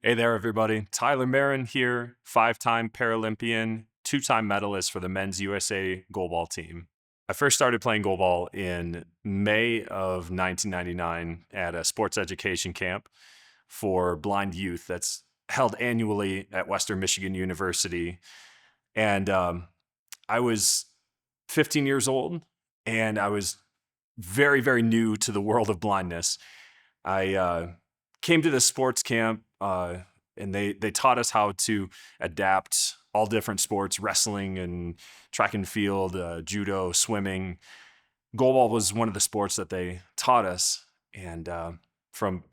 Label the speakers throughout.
Speaker 1: Hey there, everybody. Tyler Merren here, 5-time Paralympian, 2-time medalist for the men's USA Goalball team. I first started playing goalball in May of 1999 at a sports education camp for blind youth that's held annually at Western Michigan University. And I was 15 years old, and I was very, very new to the world of blindness. I came to this sports camp, and they taught us how to adapt all different sports: wrestling and track and field, judo, swimming. Goalball was one of the sports that they taught us, and from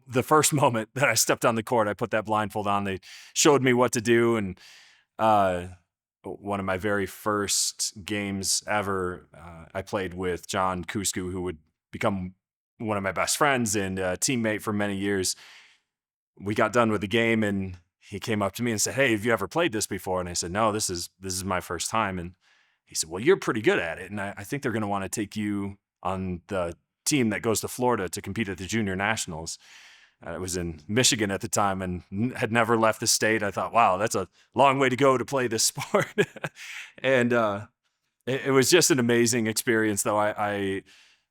Speaker 1: the first moment that I stepped on the court, I put that blindfold on. They showed me what to do, and uh, one of my very first games ever, I played with John Kusku, who would become one of my best friends and a teammate for many years. We got done with the game, and he came up to me and said, "Hey, have you ever played this before?" And I said, "No, this is my first time." And he said, "Well, you're pretty good at it, and I think they're going to want to take you on the team that goes to Florida to compete at the junior nationals." I was in Michigan at the time and had never left the state. I thought, wow, that's a long way to go to play this sport. And it was just an amazing experience, though. I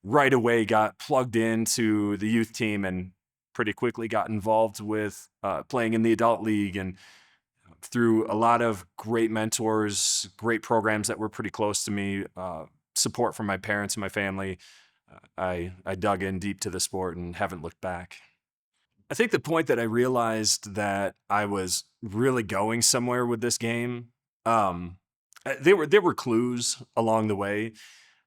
Speaker 1: right away got plugged into the youth team and pretty quickly got involved with playing in the adult league, and through a lot of great mentors, great programs that were pretty close to me, support from my parents and my family. I dug in deep to the sport and haven't looked back. I think the point that I realized that I was really going somewhere with this game, um, there were clues along the way.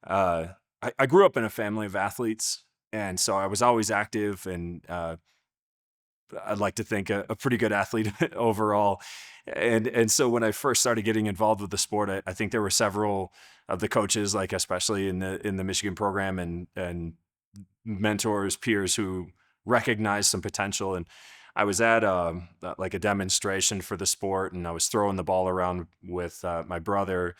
Speaker 1: I grew up in a family of athletes, and so I was always active, and I'd like to think a pretty good athlete overall. And so when I first started getting involved with the sport, I think there were several of the coaches, like especially in the Michigan program, and mentors, peers who recognized some potential. And I was at like a demonstration for the sport, and I was throwing the ball around with my brother.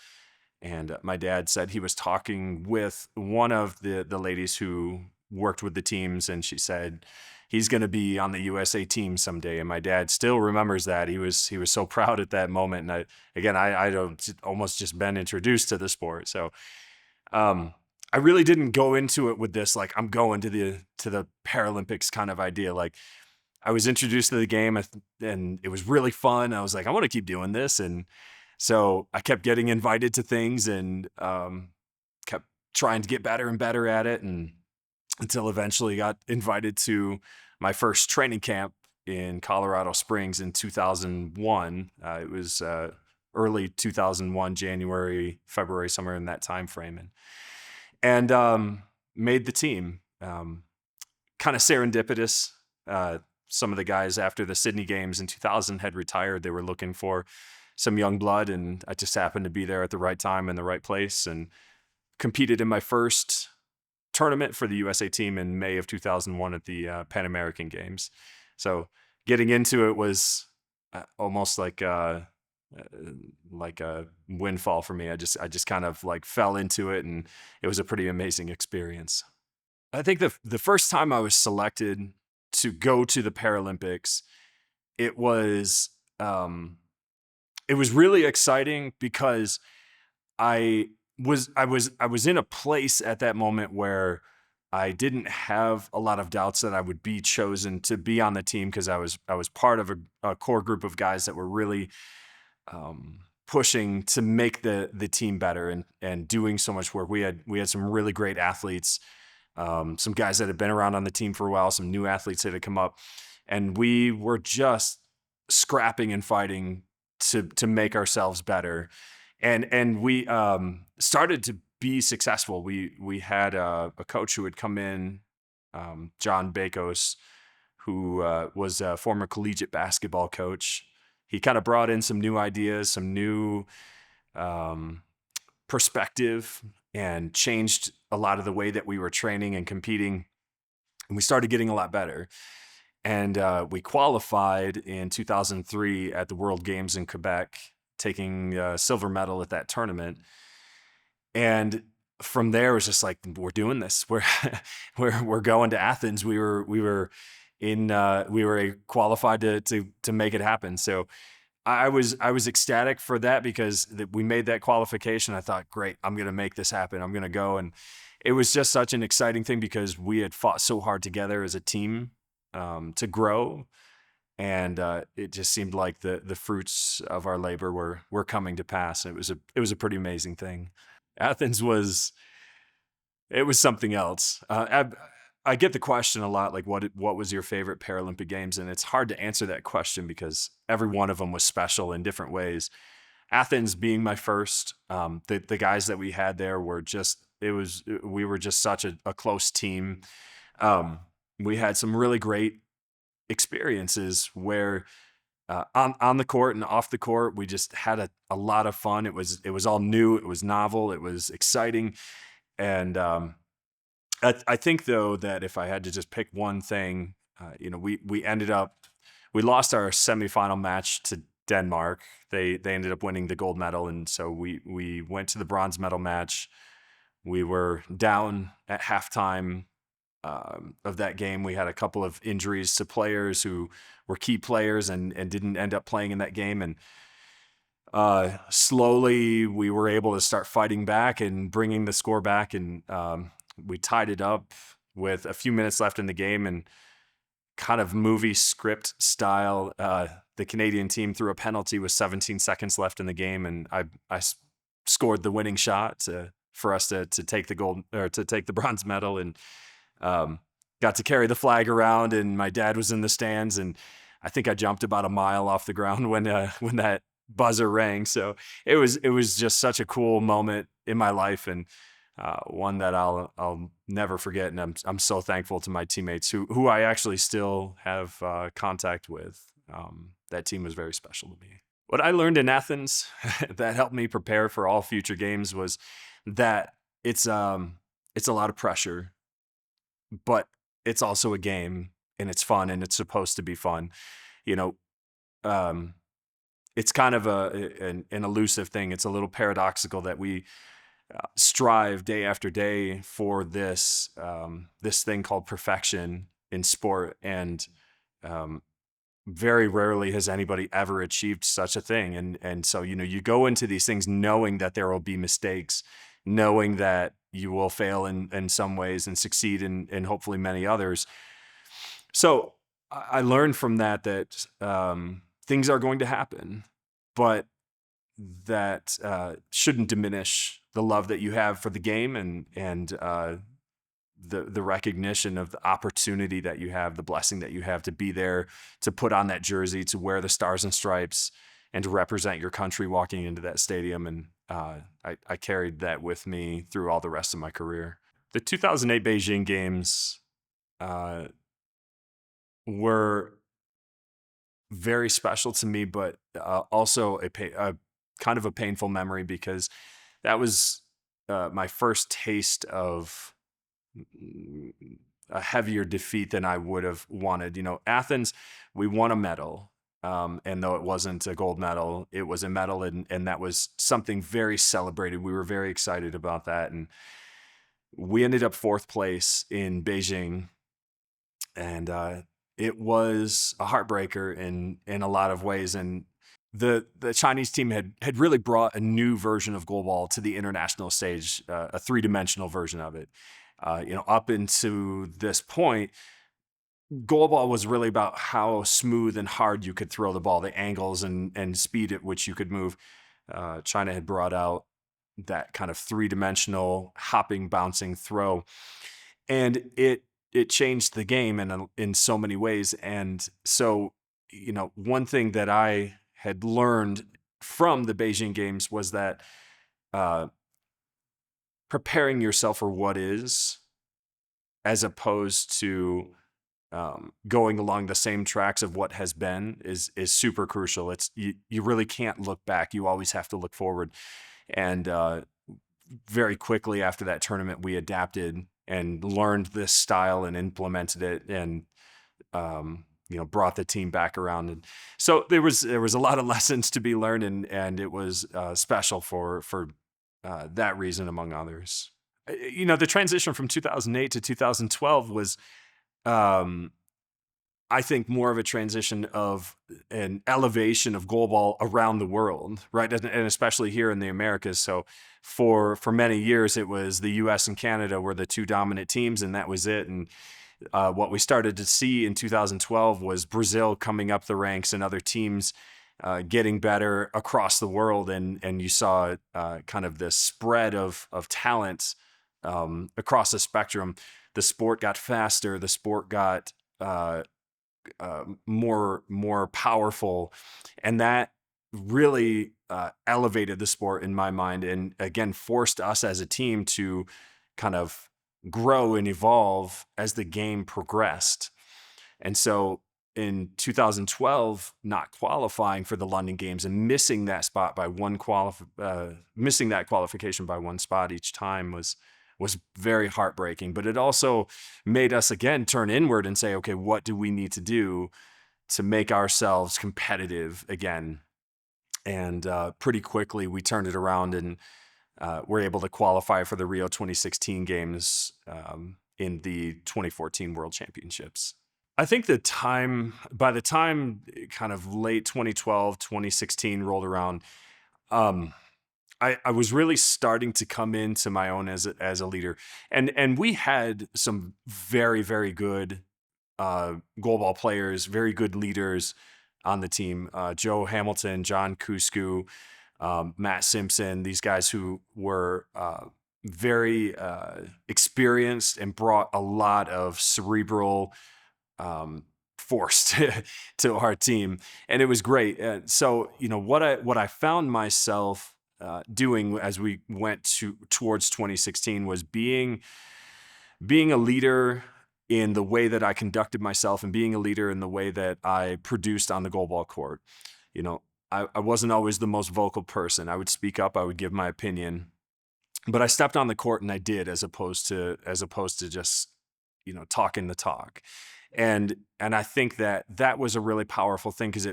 Speaker 1: And my dad said he was talking with one of the ladies who worked with the teams, and she said he's going to be on the USA team someday. And my dad still remembers that. He was so proud at that moment. And I don't almost just been introduced to the sport, so I really didn't go into it with this like I'm going to the Paralympics kind of idea. Like, I was introduced to the game, and it was really fun. I was like, I want to keep doing this, and so I kept getting invited to things, and kept trying to get better and better at it, and until eventually got invited to my first training camp in Colorado Springs in 2001. It was early 2001, January, February, somewhere in that time frame, and made the team. Kind of serendipitous. Some of the guys after the Sydney Games in 2000 had retired. They were looking for some young blood, and I just happened to be there at the right time in the right place, and competed in my first tournament for the USA team in May of 2001 at the Pan American Games. So getting into it was almost like a windfall for me. I just kind of like fell into it, and it was a pretty amazing experience. I think the first time I was selected to go to the Paralympics, it was um, it was really exciting because I was in a place at that moment where I didn't have a lot of doubts that I would be chosen to be on the team, because I was part of a core group of guys that were really pushing to make the team better, and doing so much work. We had some really great athletes, some guys that had been around on the team for a while, some new athletes that had come up, and we were just scrapping and fighting to make ourselves better. And we started to be successful. We had a coach who had come in, John Bakos, who was a former collegiate basketball coach. He kind of brought in some new ideas, some new perspective, and changed a lot of the way that we were training and competing. And we started getting a lot better. And we qualified in 2003 at the World Games in Quebec, taking a silver medal at that tournament. And from there, it was just like, we're doing this. We're we're going to Athens. We were we were qualified to make it happen. So I was ecstatic for that because we made that qualification. I thought, great, I'm going to make this happen. I'm going to go. And it was just such an exciting thing because we had fought so hard together as a team to grow. And it just seemed like the fruits of our labor were coming to pass. And it was a pretty amazing thing. Athens was something else. I get the question a lot, like what was your favorite Paralympic Games? And it's hard to answer that question because every one of them was special in different ways. Athens being my first, the guys that we had there were we were just such a close team. We had some really great experiences where on the court and off the court, we just had a lot of fun. It was all new, it was novel, it was exciting, and I think though that if I had to just pick one thing, we lost our semifinal match to Denmark. They ended up winning the gold medal, and so we went to the bronze medal match. We were down at halftime of that game. We had a couple of injuries to players who were key players and didn't end up playing in that game. And slowly we were able to start fighting back and bringing the score back. And we tied it up with a few minutes left in the game, and kind of movie script style, the Canadian team threw a penalty with 17 seconds left in the game. And I scored the winning shot for us to take the gold, or to take the bronze medal. And got to carry the flag around, and my dad was in the stands, and I think I jumped about a mile off the ground when that buzzer rang. So it was just such a cool moment in my life, and one that I'll never forget. And I'm so thankful to my teammates who I actually still have contact with. That team was very special to me. What I learned in Athens that helped me prepare for all future games was that it's a lot of pressure, but it's also a game, and it's fun, and it's supposed to be fun. You know, it's kind of an elusive thing. It's a little paradoxical that we strive day after day for this thing called perfection in sport, and very rarely has anybody ever achieved such a thing. And so you go into these things knowing that there will be mistakes, knowing that you will fail in some ways and succeed in hopefully many others. So I learned from that things are going to happen, but that shouldn't diminish the love that you have for the game, and the recognition of the opportunity that you have, the blessing that you have to be there, to put on that jersey, to wear the stars and stripes, and to represent your country walking into that stadium. And I carried that with me through all the rest of my career. The 2008 Beijing Games were very special to me, but also a kind of a painful memory, because that was my first taste of a heavier defeat than I would have wanted. Athens, we won a medal. And though it wasn't a gold medal, it was a medal, and that was something very celebrated. We were very excited about that. And we ended up fourth place in Beijing. And it was a heartbreaker in a lot of ways. And the Chinese team had really brought a new version of goalball to the international stage, a three-dimensional version of it. Up into this point, goalball was really about how smooth and hard you could throw the ball, the angles and speed at which you could move. China had brought out that kind of three-dimensional hopping, bouncing throw, and it changed the game in so many ways. And so, one thing that I had learned from the Beijing Games was that preparing yourself for what is, as opposed to going along the same tracks of what has been, is super crucial. You really can't look back. You always have to look forward. And very quickly after that tournament, we adapted and learned this style and implemented it, and brought the team back around. And so there was a lot of lessons to be learned, and it was special for that reason, among others. The transition from 2008 to 2012 was I think more of a transition of an elevation of goalball around the world, right? And especially here in the Americas. So for many years, it was the U.S. and Canada were the two dominant teams, and that was it. And what we started to see in 2012 was Brazil coming up the ranks and other teams getting better across the world, and you saw kind of this spread of talent across the spectrum. The sport got faster. The sport got more powerful, and that really elevated the sport in my mind, and again forced us as a team to kind of grow and evolve as the game progressed. And so in 2012, not qualifying for the London Games and missing that spot by missing that qualification by one spot each time was very heartbreaking. But it also made us again turn inward and say, okay, what do we need to do to make ourselves competitive again? And pretty quickly we turned it around and were able to qualify for the Rio 2016 Games in the 2014 World Championships. I think by the time kind of late 2012, 2016 rolled around, I was really starting to come into my own as a leader, and we had some very, very good goalball players, very good leaders on the team. Joe Hamilton, John Kusku, Matt Simpson, these guys who were very experienced and brought a lot of cerebral force to our team, and it was great. So what I found myself doing as we went towards 2016 was being a leader in the way that I conducted myself and being a leader in the way that I produced on the goalball court. I wasn't always the most vocal person. I would speak up, I would give my opinion, but I stepped on the court and I did, as opposed to just talking the talk. And I think that was a really powerful thing, because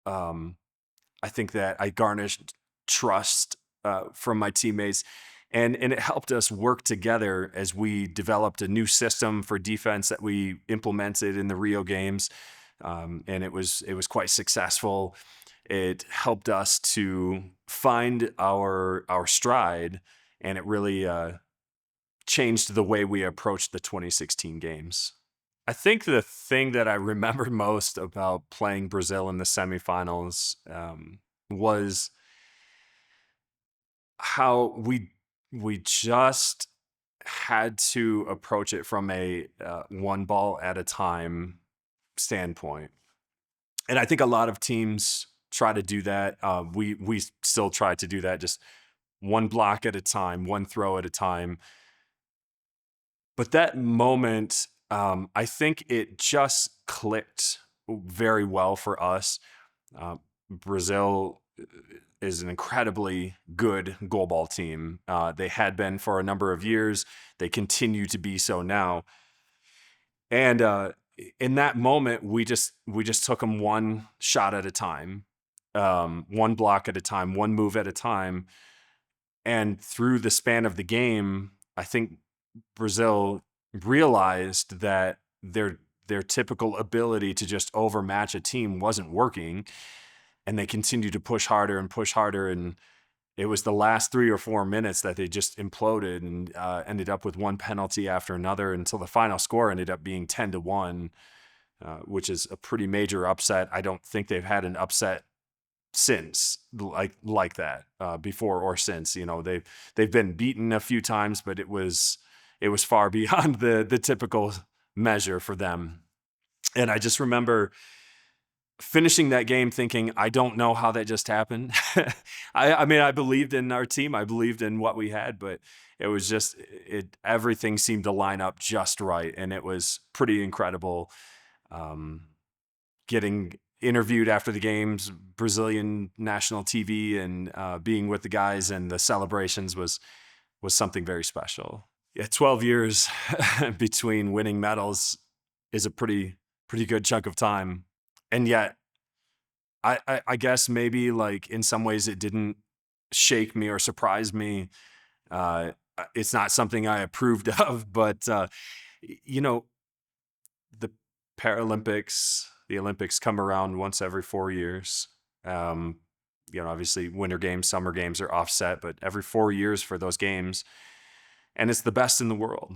Speaker 1: I think that I garnished trust from my teammates, and it helped us work together as we developed a new system for defense that we implemented in the Rio Games, and it was quite successful. It helped us to find our stride, and it really changed the way we approached the 2016 Games. I think the thing that I remember most about playing Brazil in the semifinals was how we just had to approach it from a one ball at a time standpoint. And I think a lot of teams try to do that. We still try to do that, just one block at a time, one throw at a time. But that moment, I think it just clicked very well for us. Brazil is an incredibly good goalball team. They had been for a number of years. They continue to be so now. And in that moment, we just took them one shot at a time, one block at a time, one move at a time. And through the span of the game, I think Brazil realized that their typical ability to just overmatch a team wasn't working, and they continued to push harder and push harder. And it was the last 3 or 4 minutes that they just imploded and ended up with one penalty after another, until the final score ended up being 10-1, which is a pretty major upset. I don't think they've had an upset since like that before or since. They've been beaten a few times, but it was far beyond the typical measure for them. And I just remember finishing that game thinking, I don't know how that just happened. I mean, I believed in our team. I believed in what we had, but it was just, everything seemed to line up just right. And it was pretty incredible. Getting interviewed after the games, Brazilian national TV, and being with the guys and the celebrations was something very special. Yeah, 12 years between winning medals is a pretty good chunk of time. And yet, I guess maybe like in some ways it didn't shake me or surprise me. It's not something I approved of, but the Paralympics, the Olympics come around once every 4 years. Obviously winter games, summer games are offset, but every 4 years for those games. And it's the best in the world.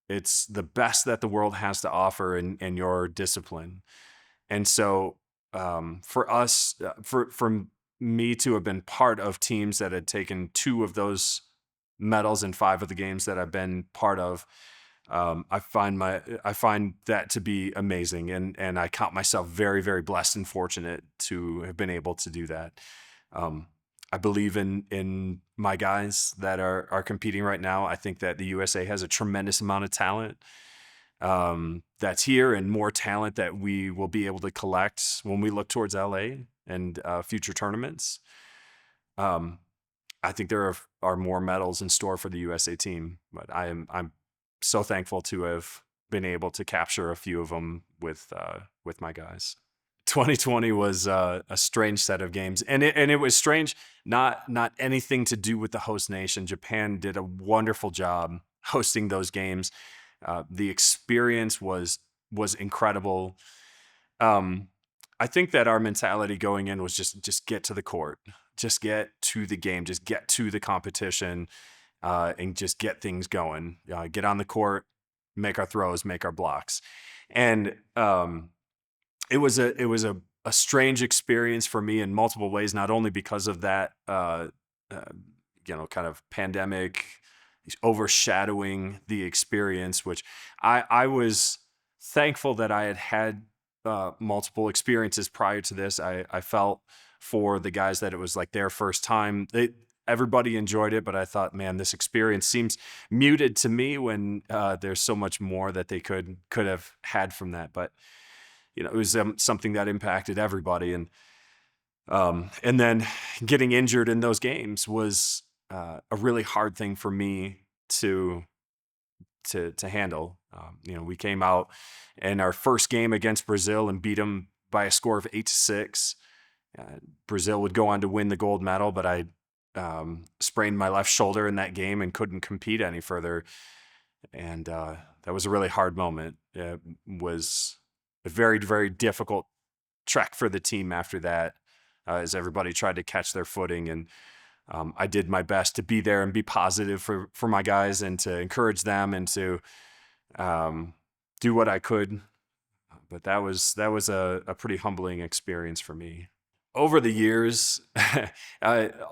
Speaker 1: It's the best that the world has to offer in your discipline. And so for us, for me to have been part of teams that had taken 2 of those medals in 5 of the games that I've been part of, I find that to be amazing, and I count myself very, very blessed and fortunate to have been able to do that. I believe in my guys that are competing right now. I think that the USA has a tremendous amount of talent that's here, and more talent that we will be able to collect when we look towards LA and future tournaments. I think there are more medals in store for the USA team, but I'm so thankful to have been able to capture a few of them with my guys. 2020 was a strange set of games, and it was strange. Not anything to do with the host nation. Japan did a wonderful job hosting those games. The experience was incredible. I think that our mentality going in was just get to the court, just get to the game, just get to the competition, and just get things going. Get on the court, make our throws, make our blocks, and it was a strange experience for me in multiple ways. Not only because of that, kind of pandemic overshadowing the experience, which I was thankful that I had multiple experiences prior to this. I felt for the guys that it was like their first time. Everybody enjoyed it, but I thought, man, this experience seems muted to me when there's so much more that they could have had from that. But it was something that impacted everybody, and then getting injured in those games was a really hard thing for me to handle. We came out in our first game against Brazil and beat them by a score of 8-6. Brazil would go on to win the gold medal, but I sprained my left shoulder in that game and couldn't compete any further. And that was a really hard moment. It was a very, very difficult trek for the team after that, as everybody tried to catch their footing. And I did my best to be there and be positive for my guys and to encourage them and to do what I could. But that was a pretty humbling experience for me. Over the years,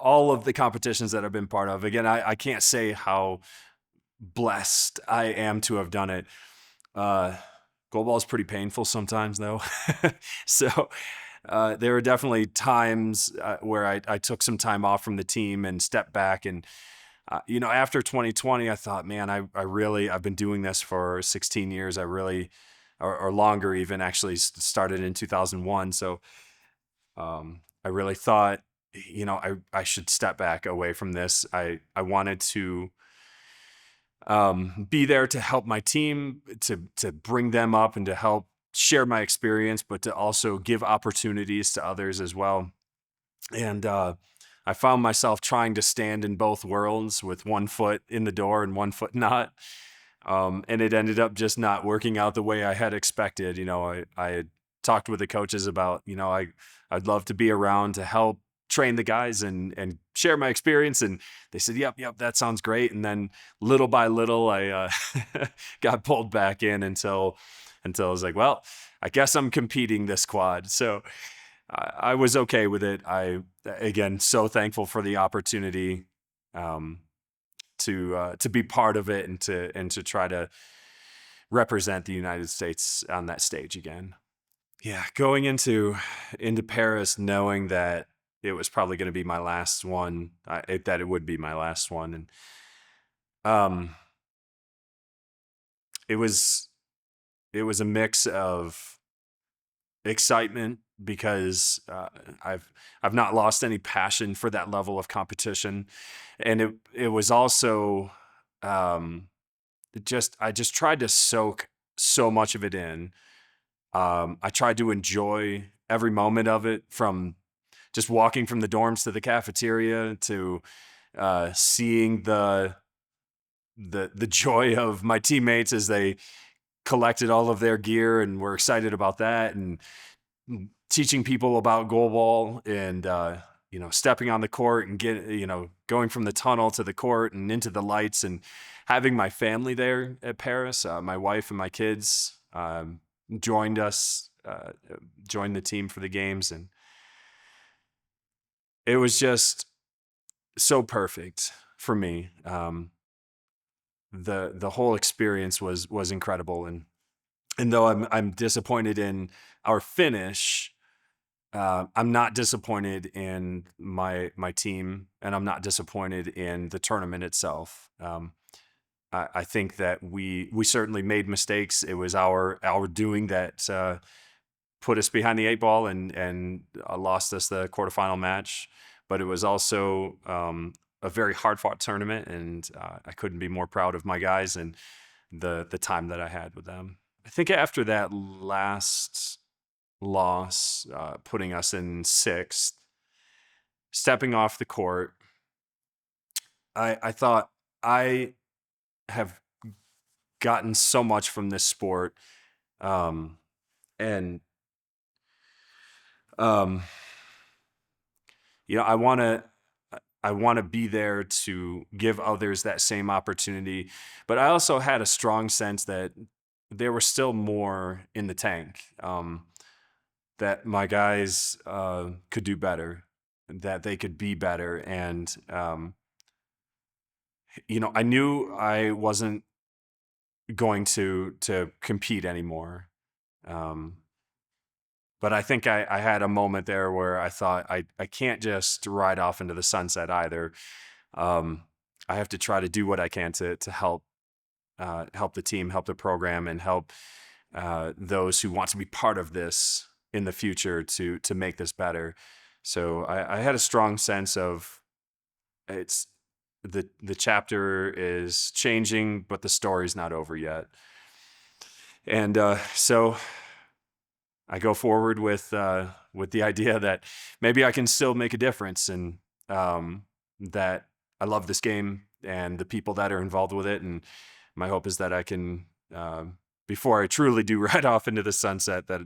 Speaker 1: all of the competitions that I've been part of, again, I can't say how blessed I am to have done it. Goalball is pretty painful sometimes, though. So there were definitely times where I took some time off from the team and stepped back. And, after 2020, I thought, man, I've been doing this for 16 years. I really, or longer even, actually started in 2001. So I really thought, I should step back away from this. I wanted to be there to help my team, to bring them up and to help share my experience, but to also give opportunities to others as well. And I found myself trying to stand in both worlds with one foot in the door and one foot not. And it ended up just not working out the way I had expected. I had talked with the coaches about, I'd love to be around to help train the guys and share my experience. And they said, yep, that sounds great. And then little by little, I got pulled back in until I was like, well, I guess I'm competing this quad. So I was okay with it. Again, so thankful for the opportunity to be part of it and to try to represent the United States on that stage again. Yeah, going into Paris, knowing that it was probably going to be my last one, that it would be my last one, and it was a mix of excitement because I've not lost any passion for that level of competition, and it was also I just tried to soak so much of it in. I tried to enjoy every moment of it, from just walking from the dorms to the cafeteria to seeing the joy of my teammates as they collected all of their gear and were excited about that, and teaching people about goalball, and stepping on the court and going from the tunnel to the court and into the lights, and having my family there at Paris. My wife and my kids joined us, joined the team for the games, and it was just so perfect for me. The whole experience was incredible, and though I'm disappointed in our finish, I'm not disappointed in my team, and I'm not disappointed in the tournament itself. I think that we certainly made mistakes. It was our doing that put us behind the eight ball and lost us the quarterfinal match. But it was also a very hard fought tournament, and I couldn't be more proud of my guys and the time that I had with them. I think after that last loss, putting us in sixth, stepping off the court, I thought, I have gotten so much from this sport, and um, I want to be there to give others that same opportunity, but I also had a strong sense that there was still more in the tank. That my guys could do better, that they could be better, and I knew I wasn't going to compete anymore. But I think I had a moment there where I thought, I can't just ride off into the sunset either. I have to try to do what I can to help the team, help the program, and help those who want to be part of this in the future to make this better. So I had a strong sense of, it's the chapter is changing, but the story's not over yet. And so I go forward with the idea that maybe I can still make a difference, and that I love this game and the people that are involved with it. And my hope is that I can, before I truly do ride off into the sunset, that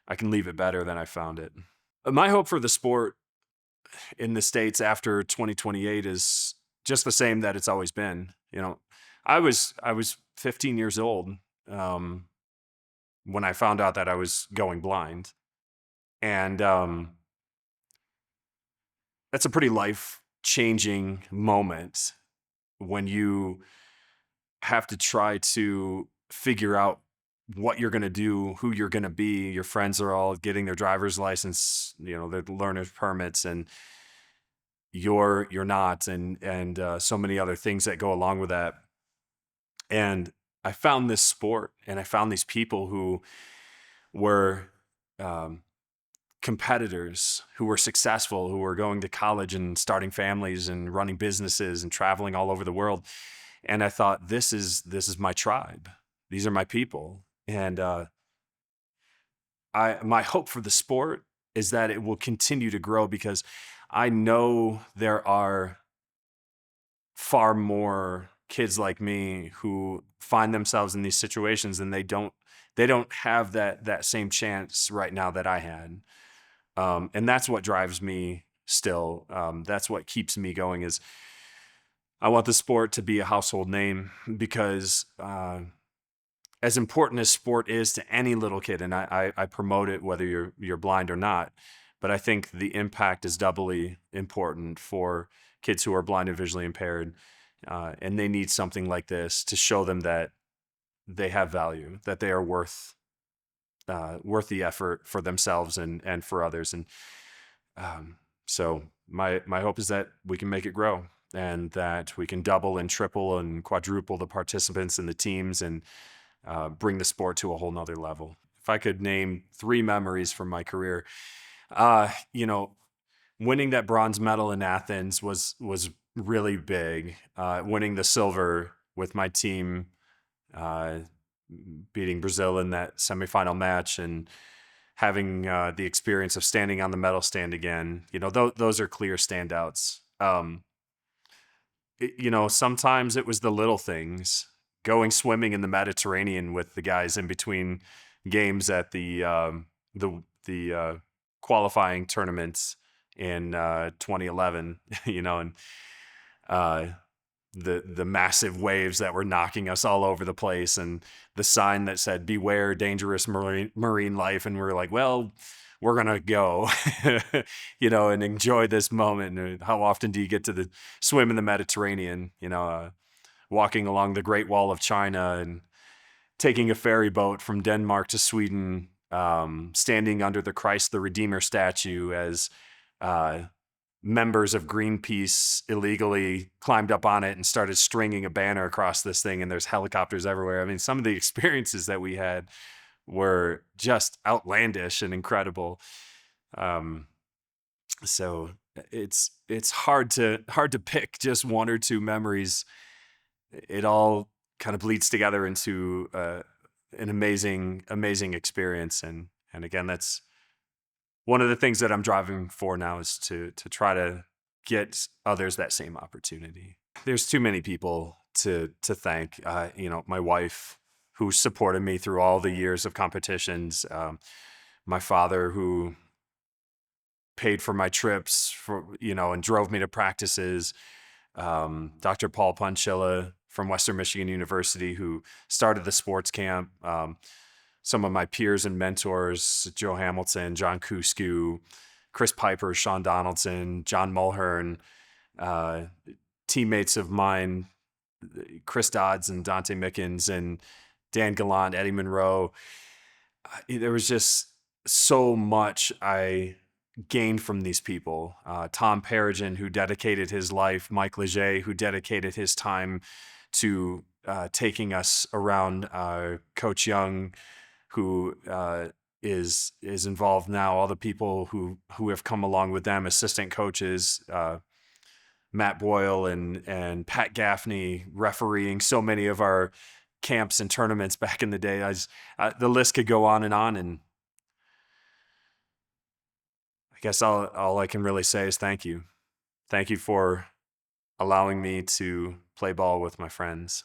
Speaker 1: I can leave it better than I found it. My hope for the sport in the States after 2028 is just the same that it's always been. I was 15 years old when I found out that I was going blind, and that's a pretty life-changing moment when you have to try to figure out what you're going to do, who you're going to be. Your friends are all getting their driver's license, their learner's permits, and you're not, and so many other things that go along with that. And I found this sport, and I found these people who were competitors, who were successful, who were going to college and starting families and running businesses and traveling all over the world. And I thought, this is my tribe. These are my people. And my hope for the sport is that it will continue to grow, because I know there are far more kids like me who find themselves in these situations, and they don't have that same chance right now that I had. And that's what drives me still. That's what keeps me going, is I want the sport to be a household name, because as important as sport is to any little kid, and I promote it whether you're blind or not, but I think the impact is doubly important for kids who are blind and visually impaired, and they need something like this to show them that they have value, that they are worth the effort for themselves and for others. And so my hope is that we can make it grow, and that we can double and triple and quadruple the participants and the teams, and bring the sport to a whole nother level. If I could name 3 memories from my career, winning that bronze medal in Athens was really big. Winning the silver with my team, beating Brazil in that semifinal match, and having the experience of standing on the medal stand again. Those are clear standouts. Sometimes it was the little things, going swimming in the Mediterranean with the guys in between games at the qualifying tournaments in 2011, and uh, the massive waves that were knocking us all over the place, and the sign that said "Beware dangerous marine life," and we're like, well, we're gonna go, and enjoy this moment. And how often do you get to swim in the Mediterranean? Walking along the Great Wall of China and taking a ferry boat from Denmark to Sweden, standing under the Christ the Redeemer statue as members of Greenpeace illegally climbed up on it and started stringing a banner across this thing, and there's helicopters everywhere. I mean, some of the experiences that we had were just outlandish and incredible. So it's hard to pick just one or two memories. It all kind of bleeds together into an amazing experience, and again, that's one of the things that I'm driving for now, is to try to get others that same opportunity. There's too many people to thank. My wife, who supported me through all the years of competitions. My father, who paid for my trips and drove me to practices. Dr. Paul Ponchilla from Western Michigan University, who started the sports camp. Some of my peers and mentors, Joe Hamilton, John Kusku, Chris Piper, Sean Donaldson, John Mulhern, teammates of mine, Chris Dodds and Dante Mickens and Dan Gallant, Eddie Monroe. There was just so much I gained from these people. Tom Peregrine, who dedicated his life, Mike Leger, who dedicated his time to taking us around, Coach Young, who is involved now, all the people who have come along with them, assistant coaches, Matt Boyle and Pat Gaffney refereeing so many of our camps and tournaments back in the day. The list could go on, and I guess all I can really say is thank you. Thank you for allowing me to play ball with my friends.